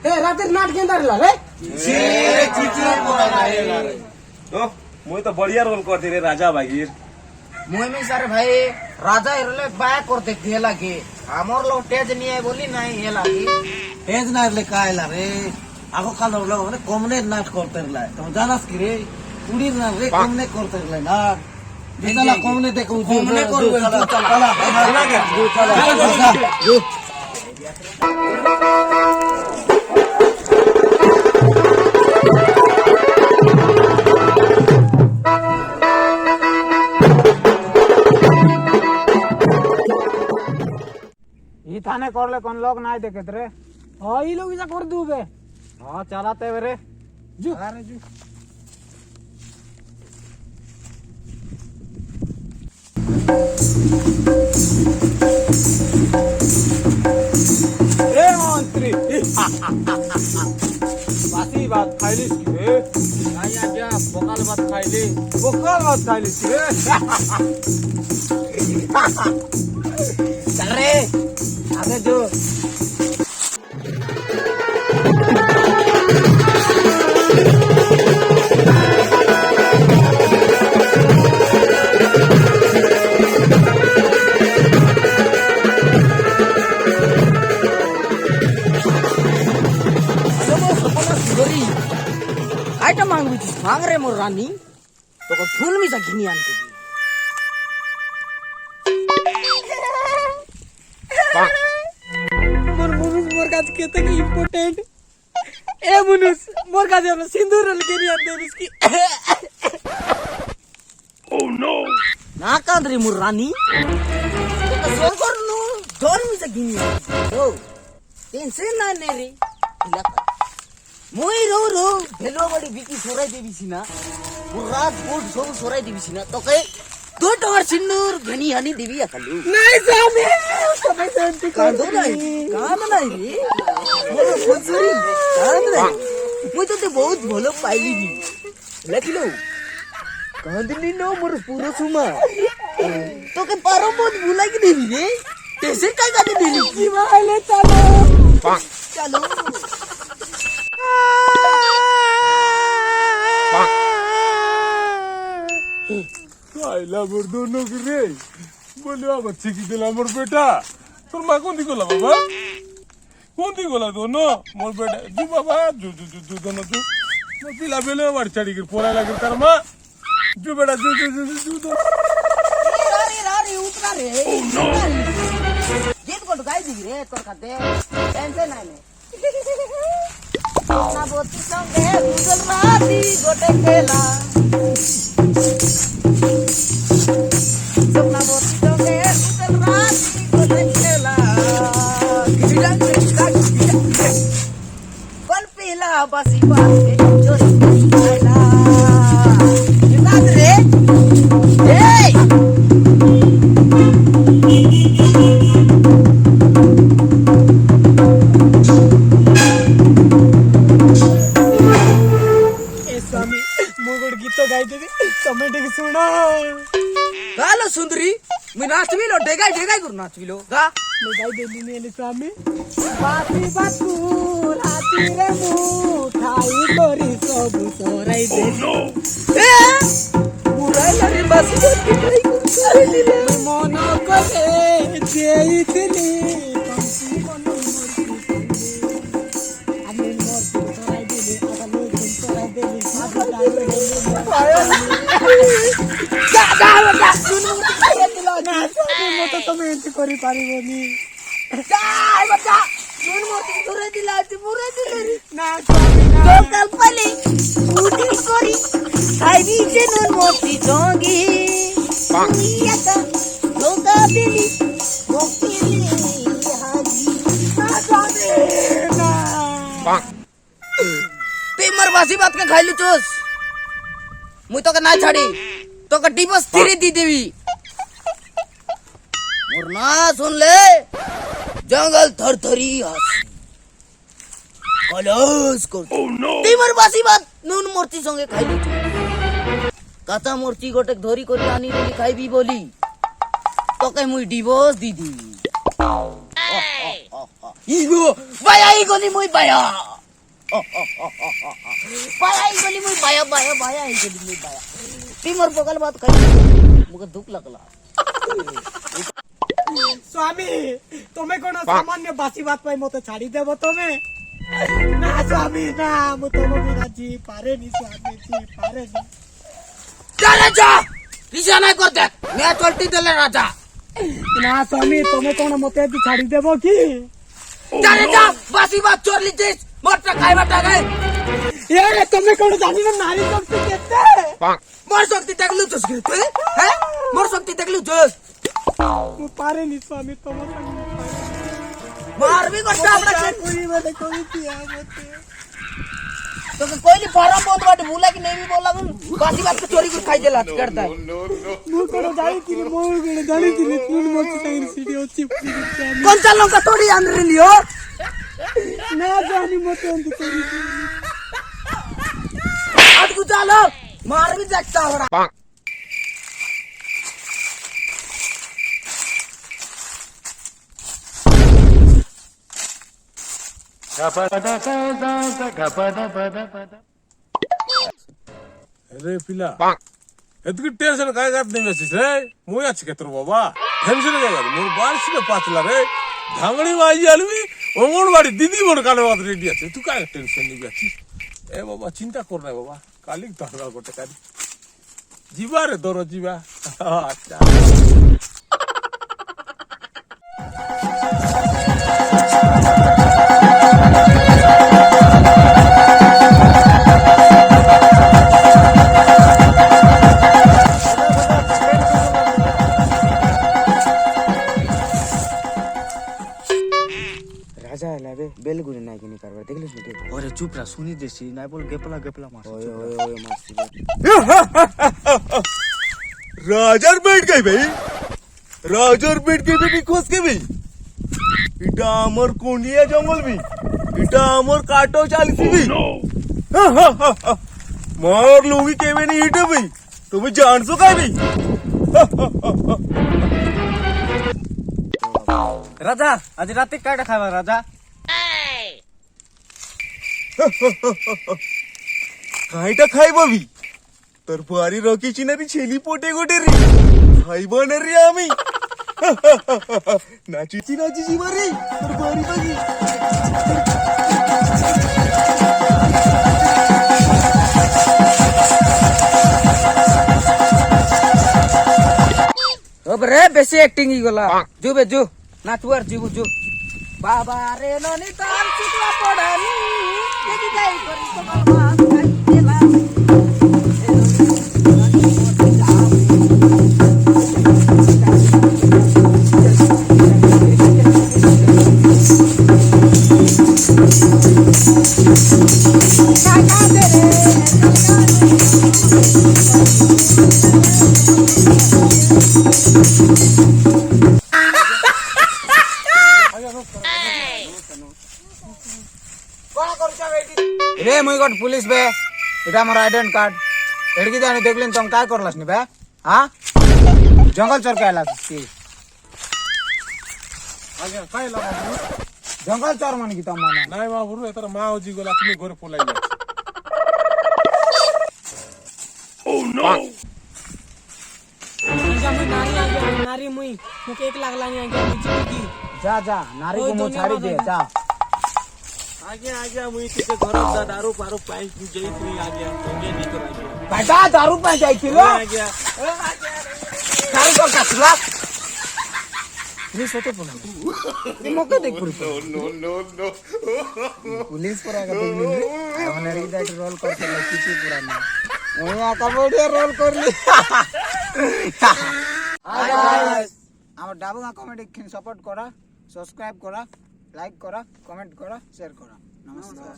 এ রাতের নাট কেন্দার রে রে চিচি পড়া নাই রে তো মই তো বড়িয়া রোল করতে রে রাজা ভাগির মুই মিসারে ভাই রাজা এরলে বায়া করতে দিয়ে লাগে আমার লোক তেজ নিয়ে বলি নাই এ লাগে তেজ না এলে কায়লা রে আগো কাল লোক মানে কমনে নাট করতে লাই তুমি জানাস কি রে উড়ির না রে কমনে করতে লাই না যেতলা কমনে দেখো কমনে করবে চলা ई थाने करले कोन लोग नाय देखत रे हां ई लोग इसा कर दूबे हां चलाते रे जू अरे जू ए मंत्री बासी बात खाइलिस की रे आया जा बकाल बात खाइली बोकल बात खाइलिस की रे चल रे आगे जो आइटम मांग रे मोर रानी तो को फूल में जा घिनी आनते मोर मुनुस मोर काज केते के इम्पोर्टेंट ए मुनुस मोर काज हम सिंदूर लगे नहीं आते इसकी ओ नो ना कांद्री मोर रानी तो सोन कर नु जोर में जा घिनी ओ टेंशन ना ने रे মই रो भेलो बड़ी बिकी सोराई देवी सिना वो रात बोट सब सोराई देवी सिना तो कहे 2 टवर सिंदूर घनी हनी देवी अकलू नहीं सामे समय शांति कांदो नहीं कांद नहीं रे मोर फसरी कांद नहीं মই तो बहुत भलो पाइली नी लेकिन कांदनी नो मोर पूरो सुमा तो के पारो बहुत भुला के देवी रे कैसे काय का देवी की वाले चलो चलो আইলা মোর দোনো রে বলে আবার চিকি দিলা মোর বেটা তোর মা কোন দিকে গলা বাবা কোন দিকে গলা দোনো মোর বেটা জু বাবা জু জু জু দোনো জু মোর পিলা বেলে আবার ছাড়ি গির পড়া লাগে তার মা জু বেটা জু জু জু জু দো रे उतरा रे जीत को गाय दी रे तोर खाते टेंशन नहीं ना बोती संगे गुजल राती गोटे खेला सपना बोती संगे गुजल राती गोटे खेला गिरंग पल पीला बासी बात के चोरी आइला याद रे ए कमेंट सुनो गालो सुंदरी मी नाचविलो डेगाय डेगाय गुर नाचविलो गा मैं गाई देली नेले स्वामी बाती बातूर हाती रे मुठाई करी सब सोराई दे ए मुराई रे बासी बाती गाई गुर सोराई दे मन करे जेइतली पंसी मन मोर सोराई देली आगा लोग सोराई देली তুমি এমতি করি পারিবনি যাই বাচ্চা নুন মতি ধরে দিলাতি মুরে দিলি না স্বামী না সকাল পালি উঠি করি খাইবি যে নুন মতি জঙ্গি ইয়াকা লোকা দিলি কোকিলি হাজি না স্বামী না তুই মার বাসি বাত কে খাইলু চোস মুই তোকে না ছাড়ি তোকে ডিভোর্স ফ্রি দি দেবি मोर ना सुन ले जंगल थरथरी हासी कलस कर तीमर बासी बात नून मूर्ति संगे खाइली काचा मूर्ति गोटे धरी करी आनी रे खाइबी बोली तो कहे मुई डिवोर्स दी दी इगो बाया इगो नी मुई बाया बाया आई गली मुई बाया बाया बाया आई गली मुई बाया ती मोर बगल बात खाई मुके दुख लगला स्वामी तुम्हें कोण सामान्य बासी बात पाई मत छाड़ी देव तुम्हें ना स्वामी ना मु तुम बिना जी पारे नी स्वामी जी पारे नी चले जा किसी नहीं करते मैं चलती चले राजा ना स्वामी तुम्हें कोण मते भी छाड़ी देव की चले जा बासी बात चोर लीजिए मोटा खाई बटा गए ये तुम्हें कोण जानी ना नारी शक्ति कहते मोर शक्ति तकलू चस गिरते हैं मोर शक्ति तकलू चस मु पारे नी स्वामी तुम मार भी करता अपना कोई मते कोई दिया मते तो कोई नहीं फारम बहुत बात बोला कि नहीं भी बोला बासी बात को चोरी को खाई देला करता है मु कोण जाई कि मु कोण जानी थी तुम मत टाइम सीडी होची कौन सा लोग का थोड़ी अंदर लियो ना जानी मते अंत कोई आज को चलो मार भी सकता हो रहा अरे पिला एतकी टेंशन काय करत नाही मेसीस रे मुई अच्छी के तोर बाबा टेंशन काय कर मोर बारिश ने पाचला रे धांगडी वाजी आलवी अंगणवाडी दीदी मोर काले बात रेडी আছে तू काय टेंशन नहीं अच्छी ए बाबा चिंता कर ना बाबा काली धरवा गोटे काली जीवा रे दोरो जीवा अच्छा राजा लावे बेलगुनी नाय किनी करवा देखलिस नी अरे चुप रहा सुनी देसी नहीं बोल गेपला गेपला मार ओए ओए ओए मासी রাজার বেড গাই ভাই রাজার বেড গাই বেটি খোঁজ কে ভাই এটা আমার কোনিয়া জঙ্গল ভাই এটা আমার কাটো চালছি ভাই মার লোগি কেবে নি এটা ভাই তুমি জানছো কাই ভাই राजा आज रात काटा खावा राजा কাইটা খাইবাবি তোর বাড়ি রকিছি না রে ছেলি পোটে গোটে রে খাইব না রে আমি নাচিছি নাচিছি বাড়ি তোর বাড়ি বাড়ি अब रे बेसी एक्टिंग ही गला जो बे जो नाचुआर जीव जो बाबा रे ननी तार चितवा पड़ानी देखि जाई करी तो बाबा खाई देला रे मुई गट पुलिस बे इटा मोर आइडेंट कार्ड एडकी जानी देखलिन तुम काय करलास नि बे हां जंगल चोर के आलास की आगे काय लागा जंगल चोर मन की तुम माने नाही बाबू एतर माओजी गोला तुम्ही घर पोलाई नारी मुई मुके 1 लाख लानी आगे की जा जा नारी को मु छाड़ी दे जा आगे आगे मुई तिथे घर दारू पारू पाई जई तुई आगे संगे नहीं कर आगे बेटा दारू पे जाई किलो आगे काय को कसला नी सोते पुना नी मौके देख पुरी नो नो नो पुलिस पर आगे देख ली हमने री दैट रोल करते लकीची पुराना ओया का बॉडी रोल कर ली हाय गाइस আমার ডাবুগা কমেডি খিন সাপোর্ট করা সাবস্ক্রাইব করা লাইক করা কমেন্ট করা শেয়ার করা নমস্কার